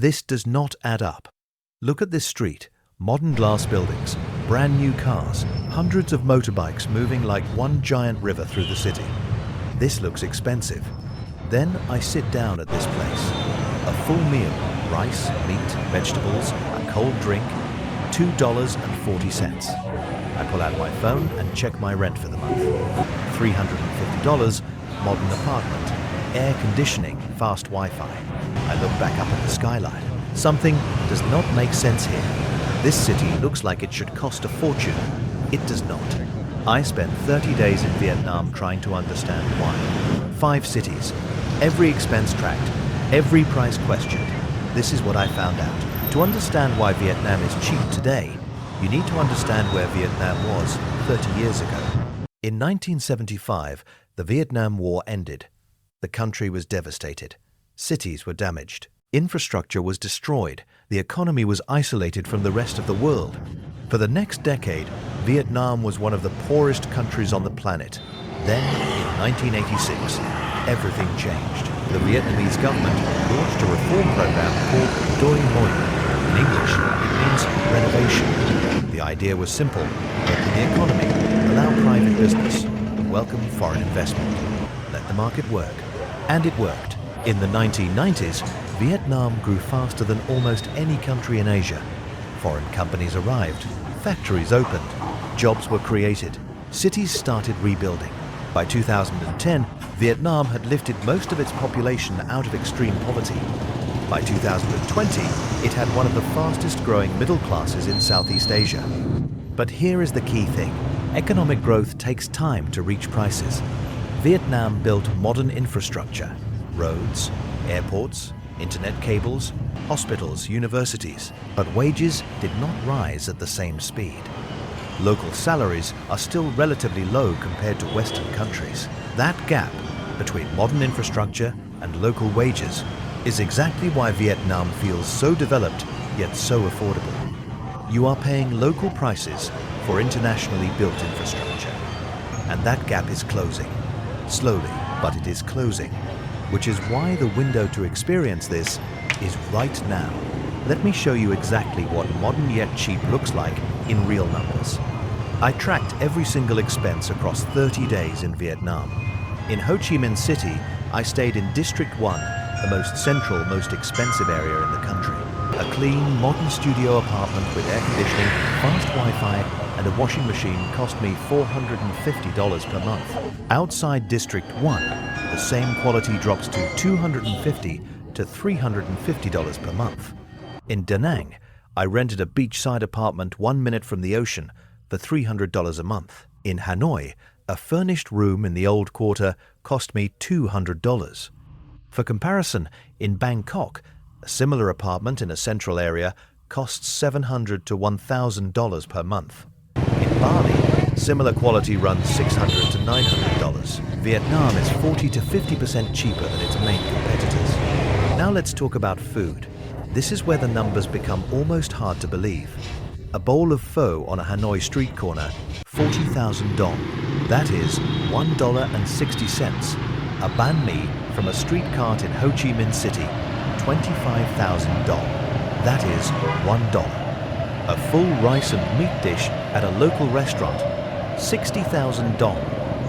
This does not add up. Look at this street. Modern glass buildings, brand new cars, hundreds of motorbikes moving like one giant river through the city. This looks expensive. Then I sit down at this place. A full meal, rice, meat, vegetables, a cold drink, $2.40. I pull out my phone and check my rent for the month. $350, modern apartment, air conditioning, fast Wi-Fi. I look back up at the skyline. Something does not make sense here. This city looks like it should cost a fortune. It does not. I spent 30 days in Vietnam trying to understand why. 5 cities, every expense tracked, every price questioned. This is what I found out. To understand why Vietnam is cheap today, you need to understand where Vietnam was 30 years ago. In 1975, the Vietnam War ended. The country was devastated. Cities were damaged. Infrastructure was destroyed. The economy was isolated from the rest of the world. For the next decade, Vietnam was one of the poorest countries on the planet. Then, in 1986, everything changed. The Vietnamese government launched a reform program called Doi Moi. In English, it means renovation. The idea was simple: open the economy, allow private business, welcome foreign investment. Let the market work. And it worked. In the 1990s, Vietnam grew faster than almost any country in Asia. Foreign companies arrived, factories opened, jobs were created, cities started rebuilding. By 2010, Vietnam had lifted most of its population out of extreme poverty. By 2020, it had one of the fastest growing middle classes in Southeast Asia. But here is the key thing. Economic growth takes time to reach prices. Vietnam built modern infrastructure, roads, airports, internet cables, hospitals, universities, but wages did not rise at the same speed. Local salaries are still relatively low compared to Western countries. That gap between modern infrastructure and local wages is exactly why Vietnam feels so developed yet so affordable. You are paying local prices for internationally built infrastructure. And that gap is closing. Slowly, but it is closing. Which is why the window to experience this is right now. Let me show you exactly what modern yet cheap looks like in real numbers. I tracked every single expense across 30 days in Vietnam. In Ho Chi Minh City, I stayed in District 1, the most central, most expensive area in the country. A clean, modern studio apartment with air conditioning, fast Wi-Fi, and a washing machine cost me $450 per month. Outside District 1, the same quality drops to $250 to $350 per month. In Danang, I rented a beachside apartment 1 minute from the ocean for $300 a month. In Hanoi, a furnished room in the old quarter cost me $200. For comparison, in Bangkok, a similar apartment in a central area costs $700 to $1,000 per month. In Bali, similar quality runs $600 to $900. Vietnam is 40 to 50% cheaper than its main competitors. Now let's talk about food. This is where the numbers become almost hard to believe. A bowl of pho on a Hanoi street corner, 40,000 dong. That is $1.60. A banh mi from a street cart in Ho Chi Minh City, 25,000 dong. That is $1. A full rice and meat dish at a local restaurant, 60,000 dong.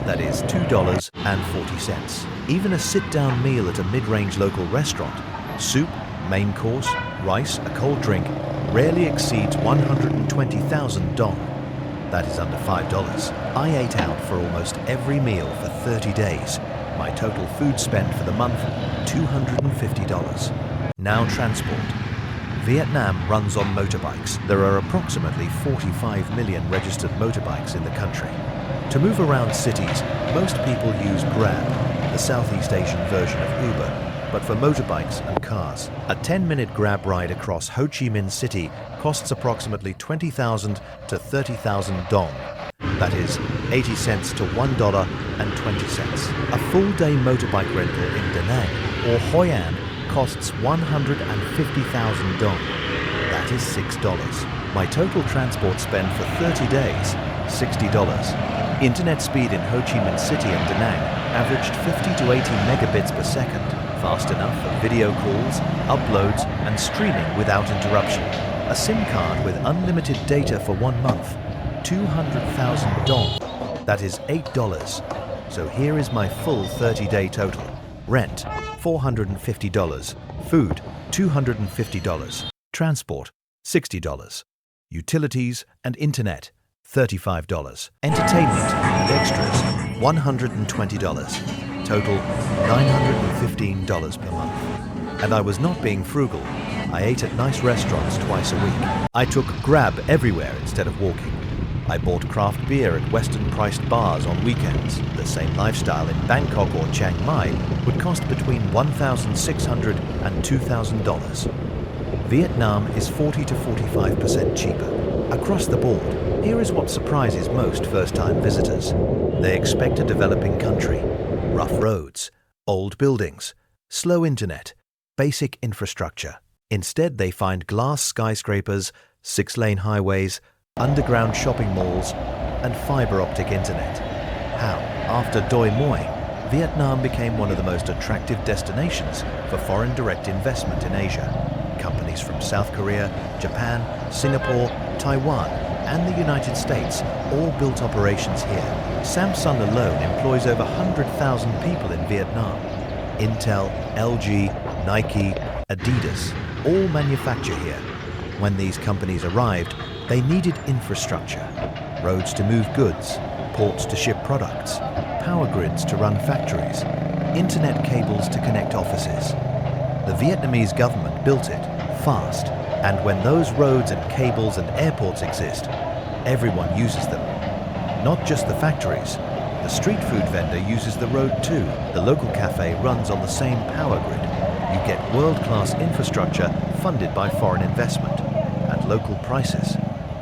That is $2.40. Even a sit-down meal at a mid-range local restaurant, soup, main course, rice, a cold drink, rarely exceeds 120,000 dong. That is under $5. I ate out for almost every meal for 30 days. My total food spend for the month, $250. Now transport. Vietnam runs on motorbikes. There are approximately 45 million registered motorbikes in the country. To move around cities, most people use Grab, the Southeast Asian version of Uber, but for motorbikes and cars. A 10-minute Grab ride across Ho Chi Minh City costs approximately 20,000 to 30,000 dong. That is 80 cents to $1.20. A full-day motorbike rental in Danang or Hoi An costs 150,000 dong. That is $6. My total transport spend for 30 days, $60. Internet speed in Ho Chi Minh City and Danang averaged 50 to 80 megabits per second. Fast enough for video calls, uploads, and streaming without interruption. A SIM card with unlimited data for 1 month. 200,000 dong. That is $8. So here is my full 30-day total. Rent, $450. Food, $250. Transport, $60. Utilities and internet, $35. Entertainment and extras, $120. Total, $915 per month. And I was not being frugal. I ate at nice restaurants twice a week. I took Grab everywhere instead of walking. I bought craft beer at Western-priced bars on weekends. The same lifestyle in Bangkok or Chiang Mai would cost between $1,600 and $2,000. Vietnam is 40 to 45% cheaper. Across the board, here is what surprises most first-time visitors. They expect a developing country. Rough roads, old buildings, slow internet, basic infrastructure. Instead, they find glass skyscrapers, 6-lane highways, underground shopping malls, and fiber-optic internet. How, after Doi Moi, Vietnam became one of the most attractive destinations for foreign direct investment in Asia. Companies from South Korea, Japan, Singapore, Taiwan, and the United States all built operations here. Samsung alone employs over 100,000 people in Vietnam. Intel, LG, Nike, Adidas all manufacture here. When these companies arrived, they needed infrastructure, roads to move goods, ports to ship products, power grids to run factories, internet cables to connect offices. The Vietnamese government built it fast, and when those roads and cables and airports exist, everyone uses them. Not just the factories. The street food vendor uses the road too. The local cafe runs on the same power grid. You get world-class infrastructure funded by foreign investment at local prices.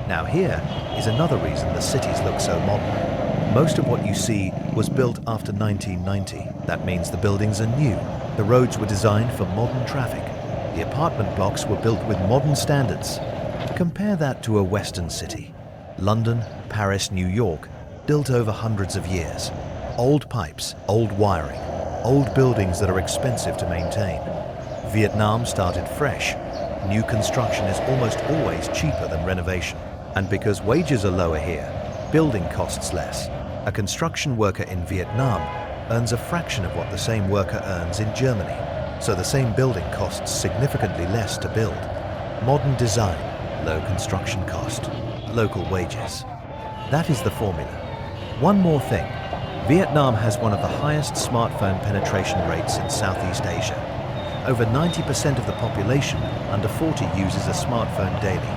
Now here is another reason the cities look so modern. Most of what you see was built after 1990. That means the buildings are new. The roads were designed for modern traffic. The apartment blocks were built with modern standards. Compare that to a Western city. London, Paris, New York, built over hundreds of years. Old pipes, old wiring, old buildings that are expensive to maintain. Vietnam started fresh. New construction is almost always cheaper than renovation. And because wages are lower here, building costs less. A construction worker in Vietnam earns a fraction of what the same worker earns in Germany. So the same building costs significantly less to build. Modern design, low construction cost, local wages. That is the formula. One more thing. Vietnam has one of the highest smartphone penetration rates in Southeast Asia. Over 90% of the population under 40 uses a smartphone daily.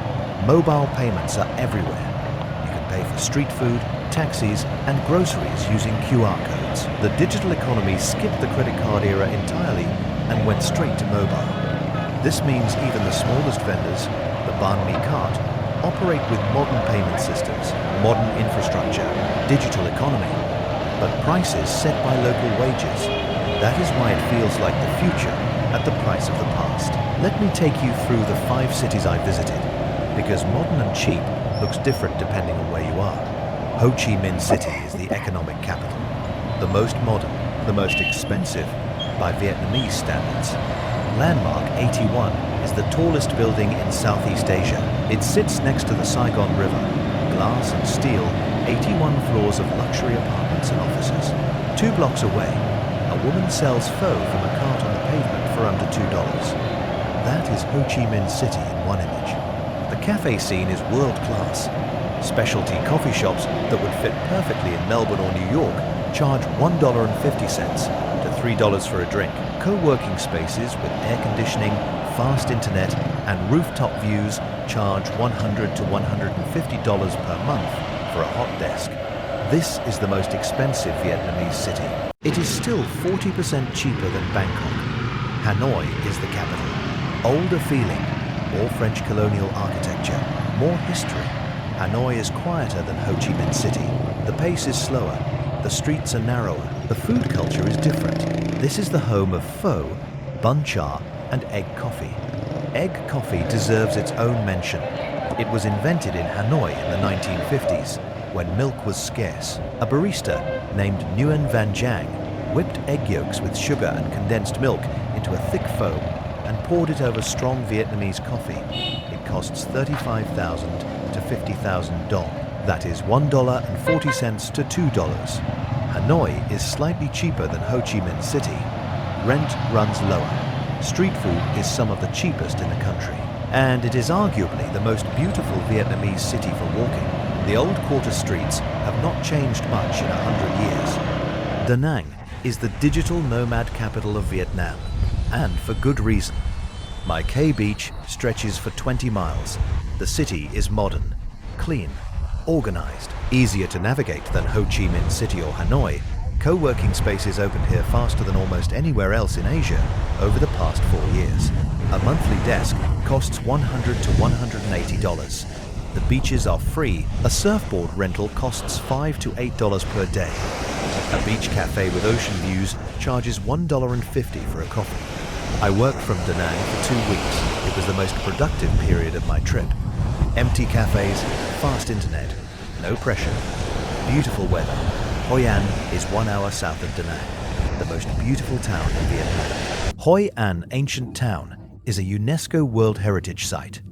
Mobile payments are everywhere. You can pay for street food, taxis, and groceries using QR codes. The digital economy skipped the credit card era entirely and went straight to mobile. This means even the smallest vendors, the banh mi cart, operate with modern payment systems, modern infrastructure, digital economy, but prices set by local wages. That is why it feels like the future at the price of the past. Let me take you through the 5 cities I visited, because modern and cheap looks different depending on where you are. Ho Chi Minh City is the economic capital. The most modern, the most expensive by Vietnamese standards. Landmark 81 is the tallest building in Southeast Asia. It sits next to the Saigon River. Glass and steel, 81 floors of luxury apartments and offices. 2 blocks away, a woman sells pho from a cart on the pavement for under $2. That is Ho Chi Minh City in one image. The cafe scene is world-class. Specialty coffee shops that would fit perfectly in Melbourne or New York charge $1.50 to $3 for a drink. Co-working spaces with air conditioning, fast internet, and rooftop views charge $100 to $150 per month for a hot desk. This is the most expensive Vietnamese city. It is still 40% cheaper than Bangkok. Hanoi is the capital. Older feeling, more French colonial architecture, more history. Hanoi is quieter than Ho Chi Minh City. The pace is slower. The streets are narrower. The food culture is different. This is the home of pho, bun cha, and egg coffee. Egg coffee deserves its own mention. It was invented in Hanoi in the 1950s, when milk was scarce. A barista named Nguyen Van Giang whipped egg yolks with sugar and condensed milk into a thick foam, and poured it over strong Vietnamese coffee. It costs 35,000 to 50,000 dong. That is $1.40 to $2. Hanoi is slightly cheaper than Ho Chi Minh City. Rent runs lower. Street food is some of the cheapest in the country. And it is arguably the most beautiful Vietnamese city for walking. The old quarter streets have not changed much in 100 years. Da Nang is the digital nomad capital of Vietnam, and for good reason. My K beach stretches for 20 miles. The city is modern, clean, organized, easier to navigate than Ho Chi Minh City or Hanoi. Co-working spaces opened here faster than almost anywhere else in Asia over the past 4 years. A monthly desk costs $100 to $180. The beaches are free. A surfboard rental costs $5 to $8 per day. A beach cafe with ocean views charges $1.50 for a coffee. I worked from Da Nang for 2 weeks. It was the most productive period of my trip. Empty cafes, fast internet, no pressure, beautiful weather. Hoi An is 1 hour south of Da Nang, the most beautiful town in Vietnam. Hoi An Ancient Town is a UNESCO World Heritage Site.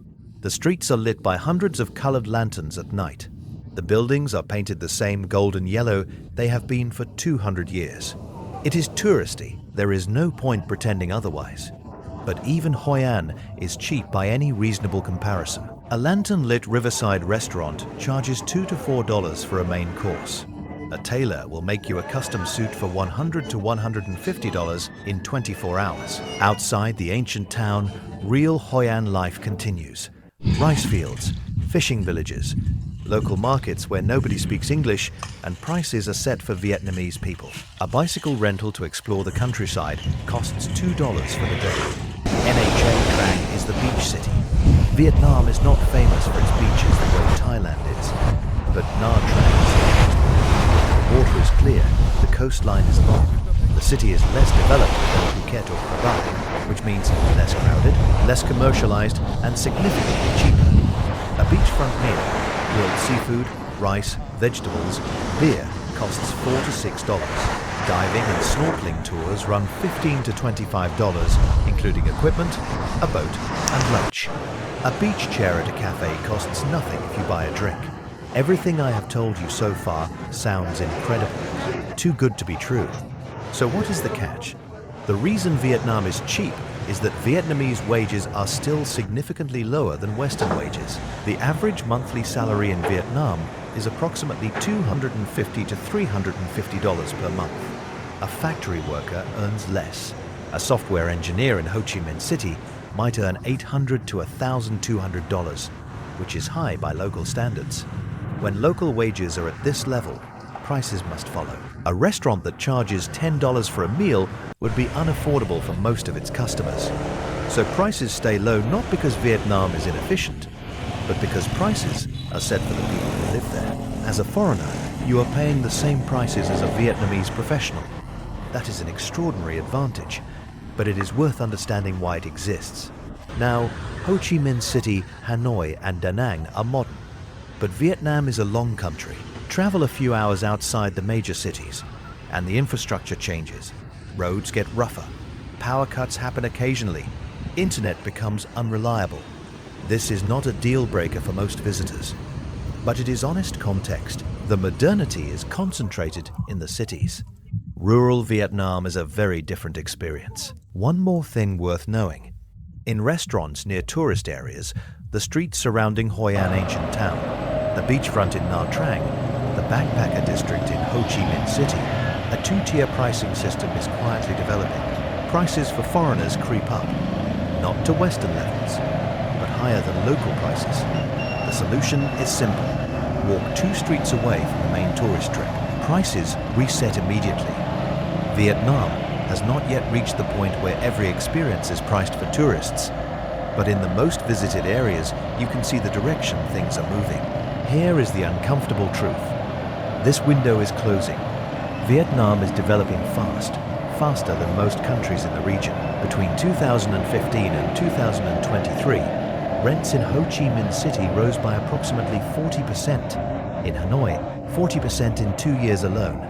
The streets are lit by hundreds of colored lanterns at night. The buildings are painted the same golden yellow they have been for 200 years. It is touristy, there is no point pretending otherwise. But even Hoi An is cheap by any reasonable comparison. A lantern-lit riverside restaurant charges $2 to $4 for a main course. A tailor will make you a custom suit for $100 to $150 in 24 hours. Outside the ancient town, real Hoi An life continues. Rice fields, fishing villages, local markets where nobody speaks English, and prices are set for Vietnamese people. A bicycle rental to explore the countryside costs $2 for the day. Nha Trang is the beach city. Vietnam is not famous for its beaches the way Thailand is, but Nha Trang is. The water is clear, the coastline is long. The city is less developed than Phuket or Krabi, which means less crowded, less commercialized, and significantly cheaper. A beachfront meal, grilled seafood, rice, vegetables, beer costs $4 to $6. Diving and snorkeling tours run $15 to $25, including equipment, a boat, and lunch. A beach chair at a cafe costs nothing if you buy a drink. Everything I have told you so far sounds incredible, too good to be true. So what is the catch? The reason Vietnam is cheap is that Vietnamese wages are still significantly lower than Western wages. The average monthly salary in Vietnam is approximately $250 to $350 per month. A factory worker earns less. A software engineer in Ho Chi Minh City might earn $800 to $1,200, which is high by local standards. When local wages are at this level, prices must follow. A restaurant that charges $10 for a meal would be unaffordable for most of its customers. So prices stay low not because Vietnam is inefficient, but because prices are set for the people who live there. As a foreigner, you are paying the same prices as a Vietnamese professional. That is an extraordinary advantage, but it is worth understanding why it exists. Now, Ho Chi Minh City, Hanoi, and Da Nang are modern, but Vietnam is a long country. Travel a few hours outside the major cities, and the infrastructure changes. Roads get rougher. Power cuts happen occasionally. Internet becomes unreliable. This is not a deal breaker for most visitors, but it is honest context. The modernity is concentrated in the cities. Rural Vietnam is a very different experience. One more thing worth knowing. In restaurants near tourist areas, the streets surrounding Hoi An Ancient Town, the beachfront in Nha Trang, the backpacker district in Ho Chi Minh City, a two-tier pricing system is quietly developing. Prices for foreigners creep up, not to Western levels, but higher than local prices. The solution is simple. Walk 2 streets away from the main tourist strip. Prices reset immediately. Vietnam has not yet reached the point where every experience is priced for tourists, but in the most visited areas, you can see the direction things are moving. Here is the uncomfortable truth. This window is closing. Vietnam is developing faster than most countries in the region. Between 2015 and 2023, rents in Ho Chi Minh City rose by approximately 40%. In Hanoi, 40% in 2 years alone.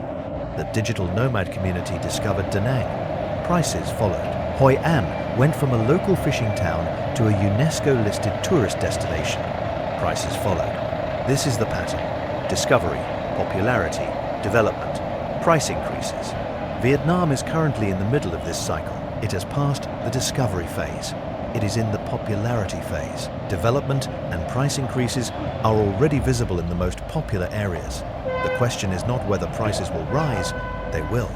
the digital nomad community discovered Danang. Prices followed. Hoi An went from a local fishing town to a UNESCO-listed tourist destination. Prices followed. This is the pattern: discovery, popularity, development, price increases. Vietnam is currently in the middle of this cycle. It has passed the discovery phase. It is in the popularity phase. Development and price increases are already visible in the most popular areas. The question is not whether prices will rise, they will.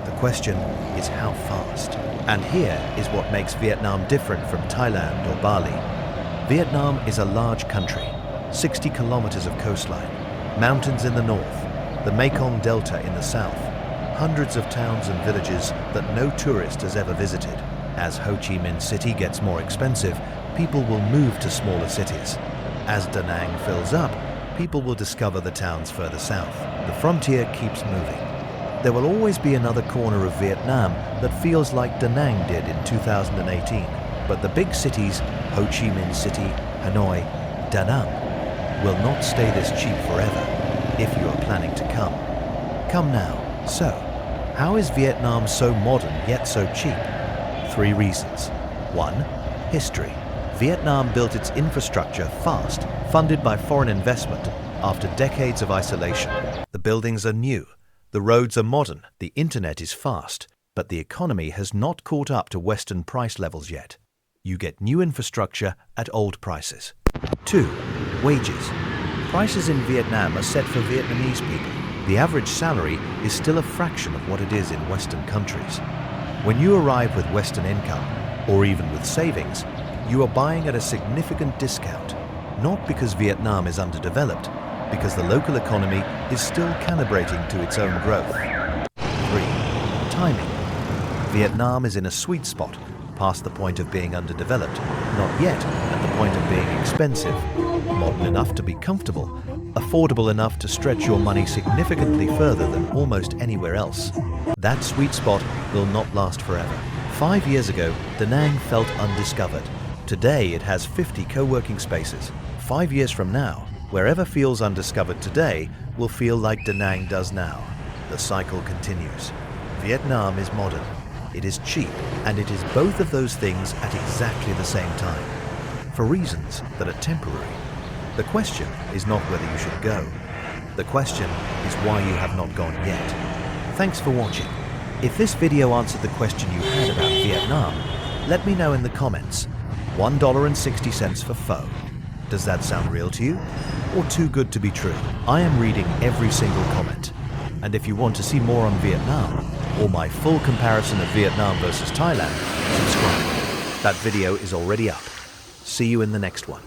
The question is how fast. And here is what makes Vietnam different from Thailand or Bali. Vietnam is a large country, 60 kilometers of coastline, mountains in the north, the Mekong Delta in the south, hundreds of towns and villages that no tourist has ever visited. As Ho Chi Minh City gets more expensive, people will move to smaller cities. As Da Nang fills up, people will discover the towns further south. The frontier keeps moving. There will always be another corner of Vietnam that feels like Da Nang did in 2018. But the big cities, Ho Chi Minh City, Hanoi, Danang, will not stay this cheap forever if you are planning to come. Come now. So, how is Vietnam so modern yet so cheap? 3 reasons. 1. History. Vietnam built its infrastructure fast, funded by foreign investment, after decades of isolation. The buildings are new, the roads are modern, the internet is fast, but the economy has not caught up to Western price levels yet. You get new infrastructure at old prices. 2. Wages. Prices in Vietnam are set for Vietnamese people. The average salary is still a fraction of what it is in Western countries. When you arrive with Western income, or even with savings, you are buying at a significant discount, not because Vietnam is underdeveloped, because the local economy is still calibrating to its own growth. 3. Timing. Vietnam is in a sweet spot, past the point of being underdeveloped, not yet at the point of being expensive, modern enough to be comfortable, affordable enough to stretch your money significantly further than almost anywhere else. That sweet spot will not last forever. 5 years ago, Danang felt undiscovered. Today it has 50 co-working spaces. 5 years from now, wherever feels undiscovered today will feel like Danang does now. The cycle continues. Vietnam is modern, it is cheap, and it is both of those things at exactly the same time, for reasons that are temporary. The question is not whether you should go. The question is why you have not gone yet. Thanks for watching. If this video answered the question you had about Vietnam, let me know in the comments. $1.60 for pho. Does that sound real to you? Or too good to be true? I am reading every single comment. And if you want to see more on Vietnam, or my full comparison of Vietnam versus Thailand, subscribe. That video is already up. See you in the next one.